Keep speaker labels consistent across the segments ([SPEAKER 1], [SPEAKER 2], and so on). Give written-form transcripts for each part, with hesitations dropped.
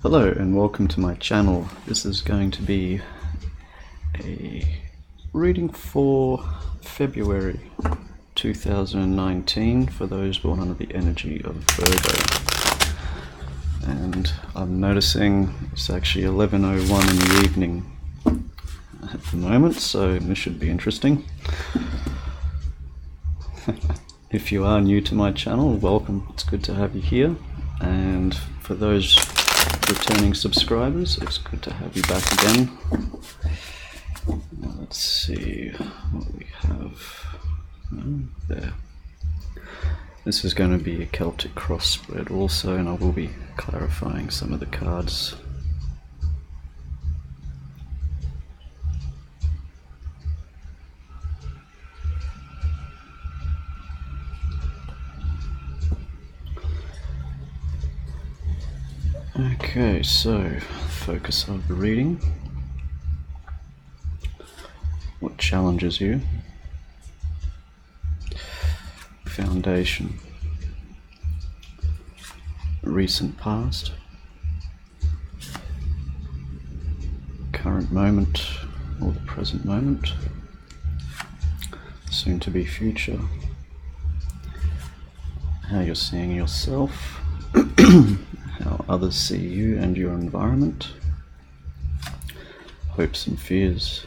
[SPEAKER 1] Hello and welcome to my channel. This is going to be a reading for February 2019 for those born under the energy of Virgo. And I'm noticing it's actually 11:01 in the evening at the moment, so this should be interesting. If you are new to my channel, welcome. It's good to have you here. And for those returning subscribers, it's good to have you back again. Now let's see what we have. There. This is going to be a Celtic cross spread also, and I will be clarifying some of the cards. Okay, so focus of the reading. What challenges you? Foundation. Recent past. Current moment or the present moment. Soon to be future. How you're seeing yourself. How others see you and your environment, hopes and fears,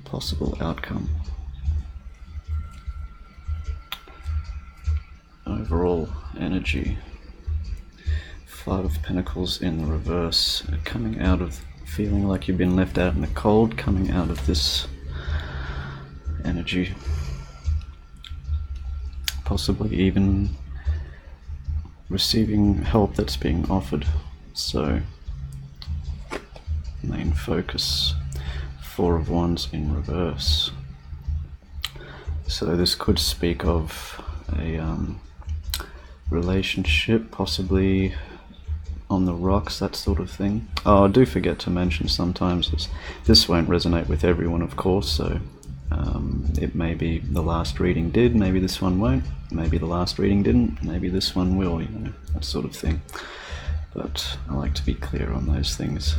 [SPEAKER 1] possible outcome, overall energy. Five of Pentacles in the reverse, coming out of feeling like you've been left out in the cold, coming out of this energy, possibly even receiving help that's being offered. So main focus, Four of Wands in reverse. So this could speak of a relationship, possibly on the rocks, that sort of thing. Oh, I do forget to mention sometimes this won't resonate with everyone, of course, so it may be the last reading did, maybe this one won't, maybe the last reading didn't, maybe this one will, you know, that sort of thing. But I like to be clear on those things.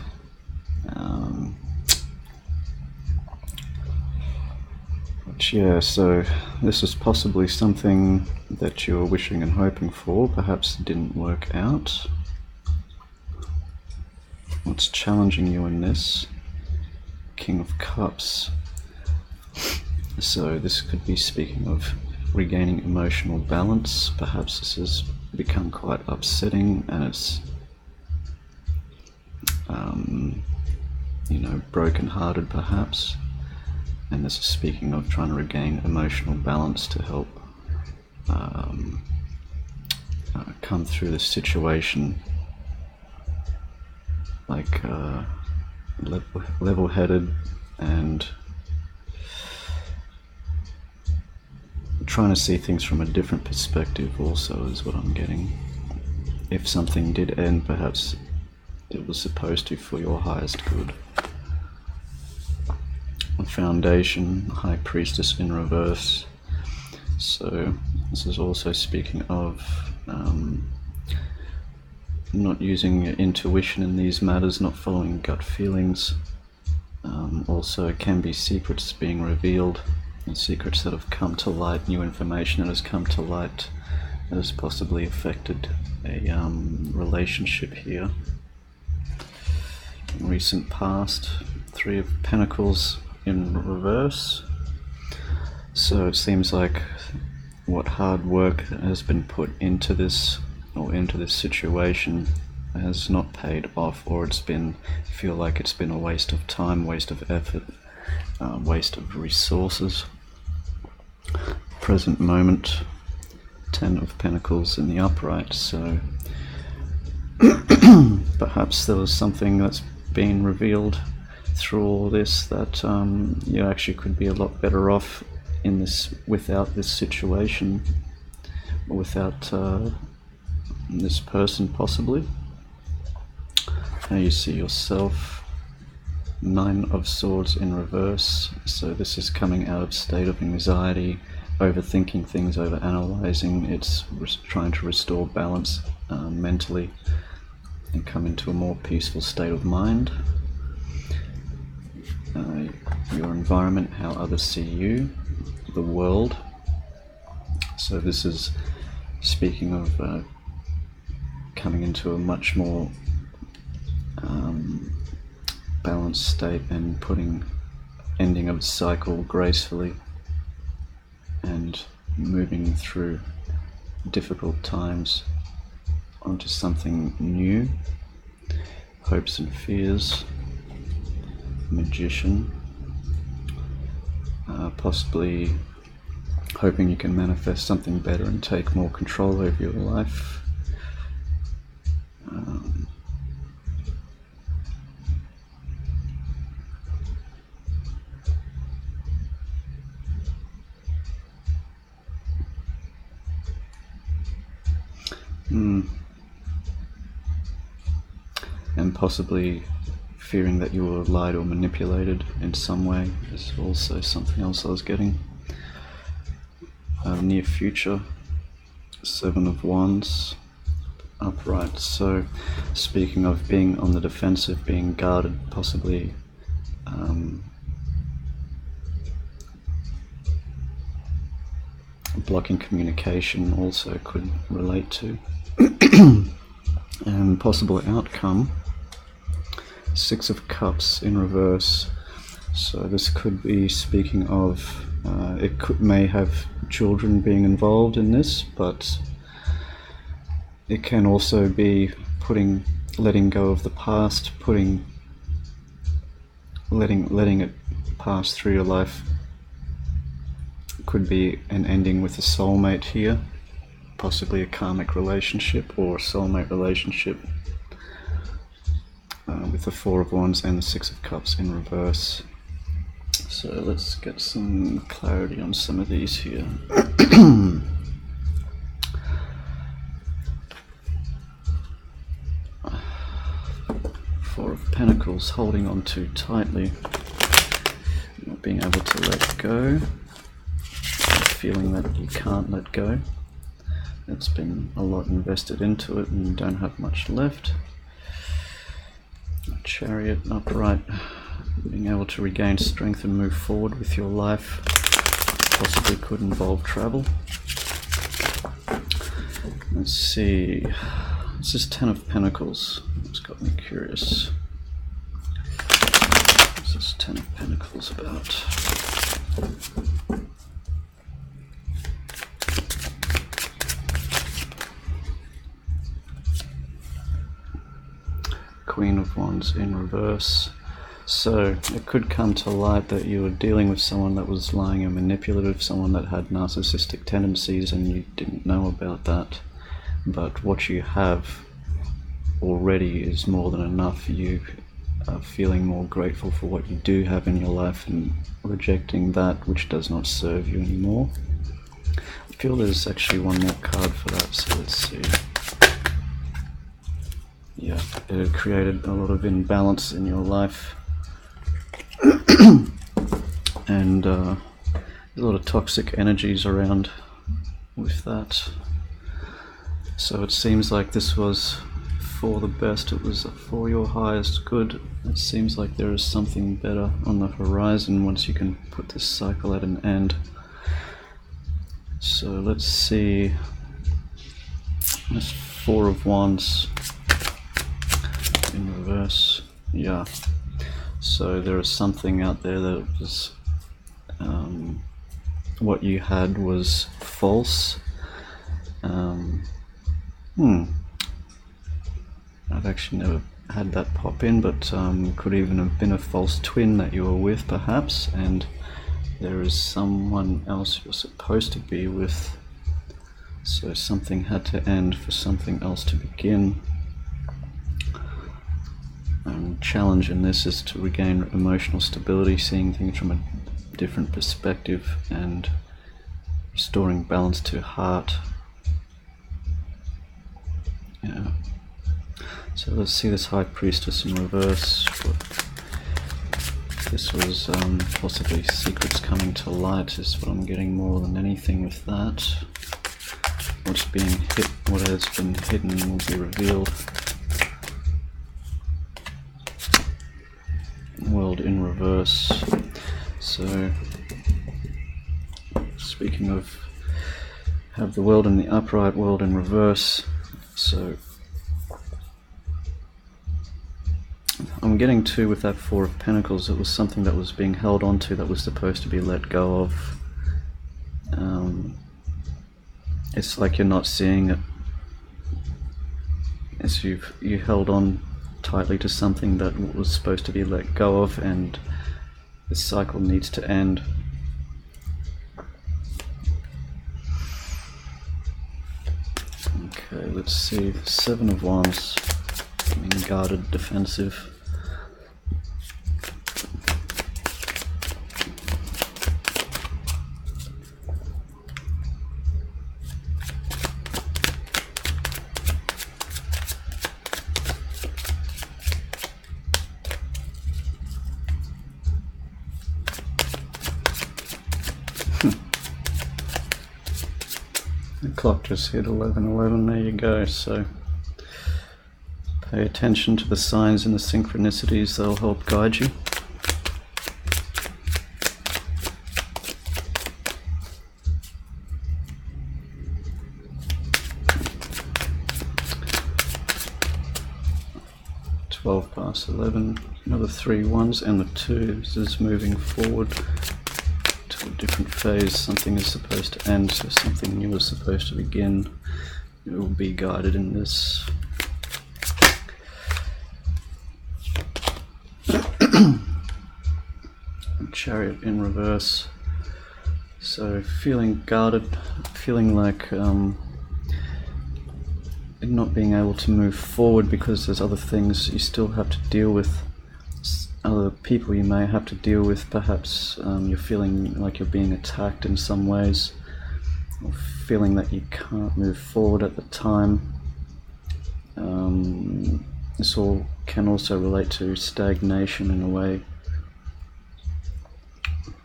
[SPEAKER 1] But yeah, so this is possibly something that you're wishing and hoping for, perhaps didn't work out. What's challenging you in this? King of Cups. So this could be speaking of regaining emotional balance. Perhaps this has become quite upsetting and it's you know, broken-hearted perhaps, and this is speaking of trying to regain emotional balance to help come through this situation like level-headed and trying to see things from a different perspective also is what I'm getting. If something did end, perhaps it was supposed to for your highest good. A Foundation, High Priestess in reverse. So this is also speaking of not using your intuition in these matters, not following gut feelings. Also it can be secrets being revealed, secrets that have come to light, new information that has come to light that has possibly affected a relationship here. In recent past, Three of Pentacles in reverse. So it seems like what hard work has been put into this or into this situation has not paid off, or it's been feel like it's been a waste of time, waste of effort, waste of resources. Present moment, Ten of Pentacles in the upright. So perhaps there was something that's been revealed through all this that you actually could be a lot better off in this without this situation, without this person possibly. How you see yourself, Nine of Swords in reverse. So this is coming out of state of anxiety, overthinking things, over analyzing. It's trying to restore balance mentally. and come into a more peaceful state of mind. Your environment, how others see you, the world. So this is speaking of coming into a much more balanced state and ending of a cycle gracefully and moving through difficult times onto something new. Hopes and fears, Magician, possibly hoping you can manifest something better and take more control over your life. And possibly fearing that you were lied or manipulated in some way is also something else I was getting. Near future, 7 of Wands, upright. So speaking of being on the defensive, being guarded, possibly blocking communication also could relate to. And possible outcome, 6 of Cups in reverse. So this could be speaking of may have children being involved in this, but it can also be letting go of the past, letting it pass through your life. Could be an ending with a soulmate here, possibly a karmic relationship or a soulmate relationship, with the 4 of Wands and the 6 of Cups in reverse. So let's get some clarity on some of these here. 4 of Pentacles, holding on too tightly, not being able to let go, feeling that you can't let go. It's been a lot invested into it and you don't have much left. Chariot, upright, being able to regain strength and move forward with your life. Possibly could involve travel. Let's see, this is 10 of Pentacles. It's got me curious. What's this 10 of Pentacles about? Queen of Wands in reverse. So it could come to light that you were dealing with someone that was lying and manipulative, someone that had narcissistic tendencies, and you didn't know about that. But what you have already is more than enough. You are feeling more grateful for what you do have in your life and rejecting that which does not serve you anymore. I feel there's actually one more card for that, so let's see. Yeah, it had created a lot of imbalance in your life. And there's a lot of toxic energies around with that. So it seems like this was for the best, it was for your highest good. It seems like there is something better on the horizon once you can put this cycle at an end. So let's see, this 4 of Wands in reverse. Yeah, so there is something out there that was what you had was false. I've actually never had that pop in, but could even have been a false twin that you were with perhaps, and there is someone else you're supposed to be with. So something had to end for something else to begin. Challenge in this is to regain emotional stability, seeing things from a different perspective and restoring balance to heart. Yeah. So let's see this High Priestess in reverse. This was possibly secrets coming to light is what I'm getting more than anything with that. What has been hidden will be revealed. World in reverse. So, speaking of, have the world in the upright, world in reverse. So, I'm getting to, with that Four of Pentacles, it was something that was being held onto that was supposed to be let go of. It's like you're not seeing it. As you held on tightly to something that was supposed to be let go of, and this cycle needs to end. Okay, let's see. Seven of Wands, being guarded, defensive. The clock just hit 11:11, there you go. So pay attention to the signs and the synchronicities, they'll help guide you. Past 11, another 3 ones, and the 2s is moving forward to a different phase. Something is supposed to end, so something new is supposed to begin. It will be guided in this. Chariot in reverse. So feeling guarded, feeling like not being able to move forward because there's other things you still have to deal with, other people you may have to deal with. Perhaps you're feeling like you're being attacked in some ways, or feeling that you can't move forward at the time. This all can also relate to stagnation in a way.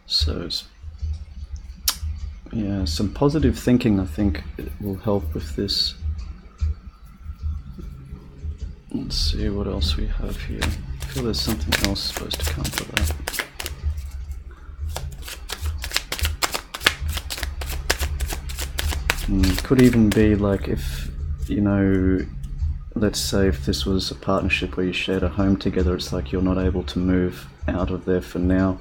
[SPEAKER 1] So yeah, some positive thinking, I think, it will help with this. Let's see what else we have here. I feel there's something else supposed to come for that. Could even be like, if, you know, let's say if this was a partnership where you shared a home together, it's like you're not able to move out of there for now.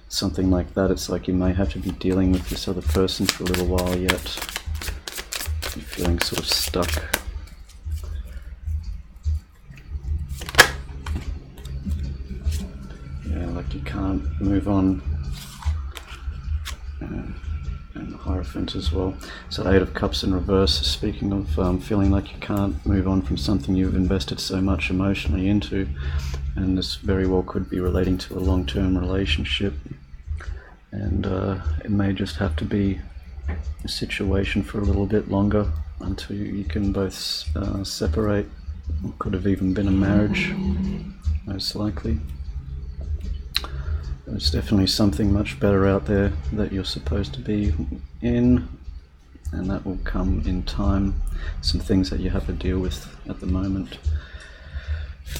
[SPEAKER 1] Something like that. It's like you may have to be dealing with this other person for a little while yet. You're feeling sort of stuck. Like you can't move on, and the Hierophant as well. So 8 of Cups in reverse, speaking of feeling like you can't move on from something you've invested so much emotionally into, and this very well could be relating to a long-term relationship, and it may just have to be a situation for a little bit longer until you can both separate. It could have even been a marriage, most likely. There's definitely something much better out there that you're supposed to be in, and that will come in time. Some things that you have to deal with at the moment.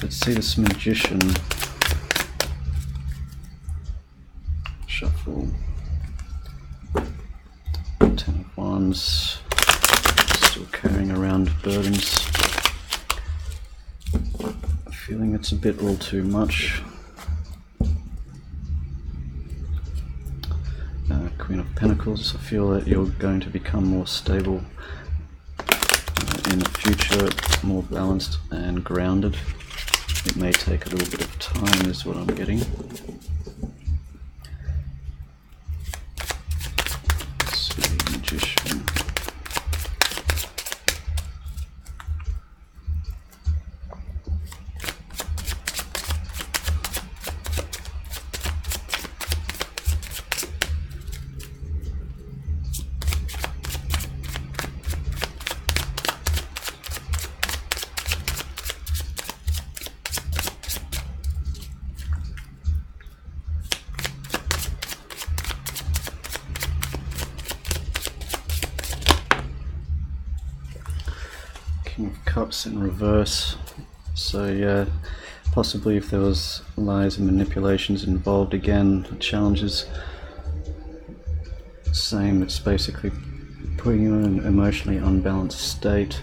[SPEAKER 1] Let's see this Magician. Shuffle. 10 of Wands. Still carrying around burdens. Feeling it's a bit all too much. Queen of Pentacles. I feel that you're going to become more stable in the future, more balanced and grounded. It may take a little bit of time, is what I'm getting. Let's see, Magician. King of Cups in reverse. So yeah, Possibly if there was lies and manipulations involved, again, challenges. Same, it's basically putting you in an emotionally unbalanced state,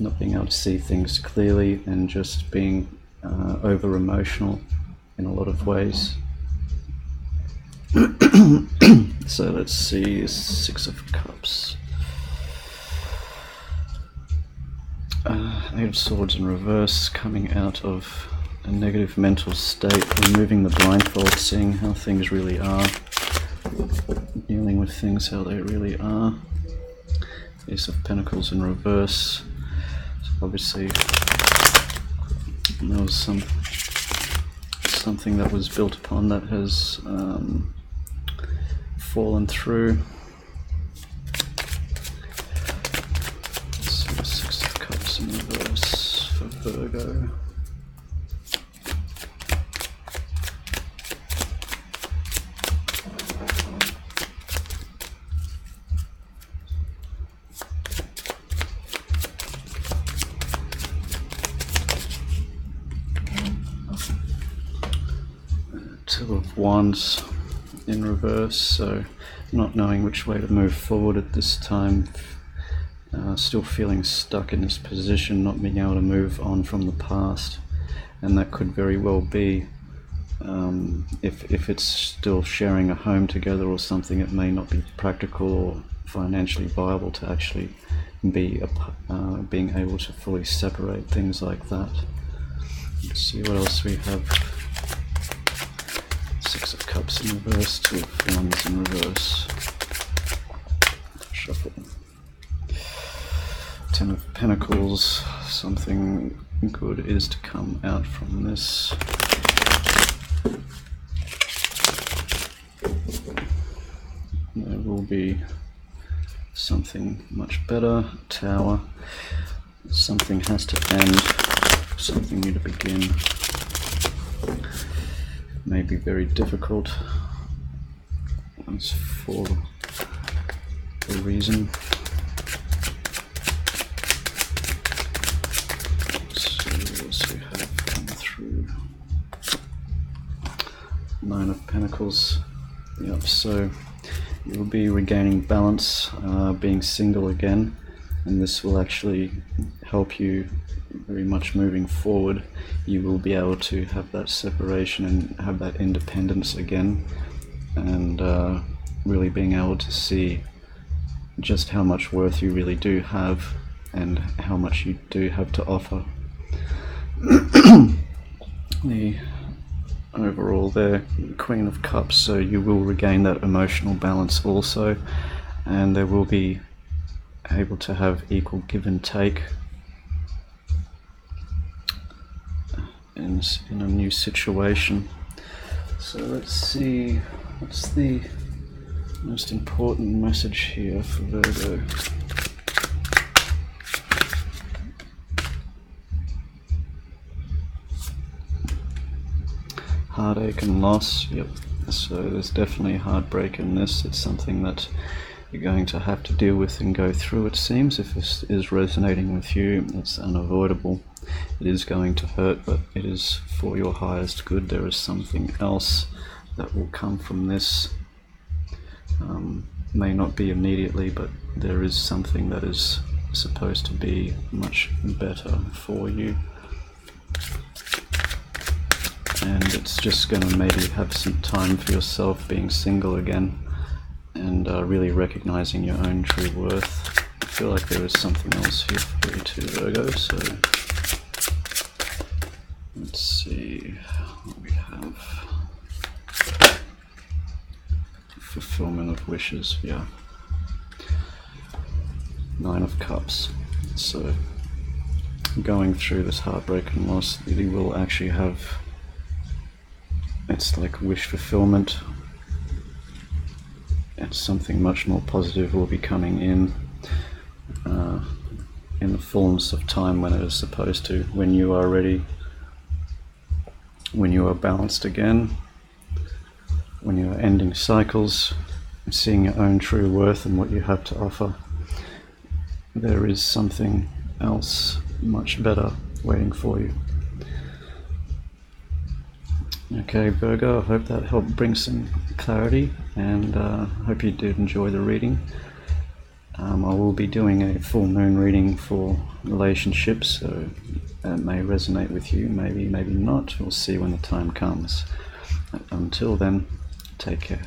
[SPEAKER 1] not being able to see things clearly, and just being over emotional in a lot of ways. So let's see, Six of Cups. Eight of Swords in reverse, coming out of a negative mental state, removing the blindfold, seeing how things really are, dealing with things how they really are. Ace of Pentacles in reverse. So obviously there was something that was built upon that has fallen through. So Six of Cups in reverse for Virgo. Two of Wands in reverse, so not knowing which way to move forward at this time, still feeling stuck in this position, not being able to move on from the past, and that could very well be, if it's still sharing a home together or something, it may not be practical or financially viable to actually be being able to fully separate things like that. Let's see what else we have. Six of Cups in reverse, Two of Wands in reverse. Shuffle. Ten of Pentacles. Something good is to come out from this. There will be something much better. Tower. Something has to end. Something new to begin. May be very difficult. That's for a reason. So what else we have come through? Nine of Pentacles. Yep, so you'll be regaining balance, being single again, and this will actually help you very much moving forward. You will be able to have that separation and have that independence again, and really being able to see just how much worth you really do have and how much you do have to offer. The overall there, Queen of Cups, so you will regain that emotional balance also, and there will be able to have equal give and take in a new situation. So let's see, what's the most important message here for Virgo? Heartache and loss. Yep, so there's definitely heartbreak in this. It's something that you're going to have to deal with and go through, it seems. If this is resonating with you, it's unavoidable. It is going to hurt, but it is for your highest good. There is something else that will come from this. May not be immediately, but there is something that is supposed to be much better for you. And it's just going to maybe have some time for yourself being single again, and really recognizing your own true worth. I feel like there is something else here for you too, Virgo, so let's see what we have. Fulfillment of wishes, yeah. Nine of Cups. So going through this heartbreak and loss, you will actually have, it's like wish fulfillment. And something much more positive will be coming in the fullness of time, when it is supposed to, when you are ready, when you are balanced again, when you are ending cycles, seeing your own true worth and what you have to offer. There is something else much better waiting for you. Okay, Virgo, I hope that helped bring some clarity, and I hope you did enjoy the reading. I will be doing a full moon reading for relationships, so that may resonate with you, maybe not. We'll see when the time comes. Until then, take care.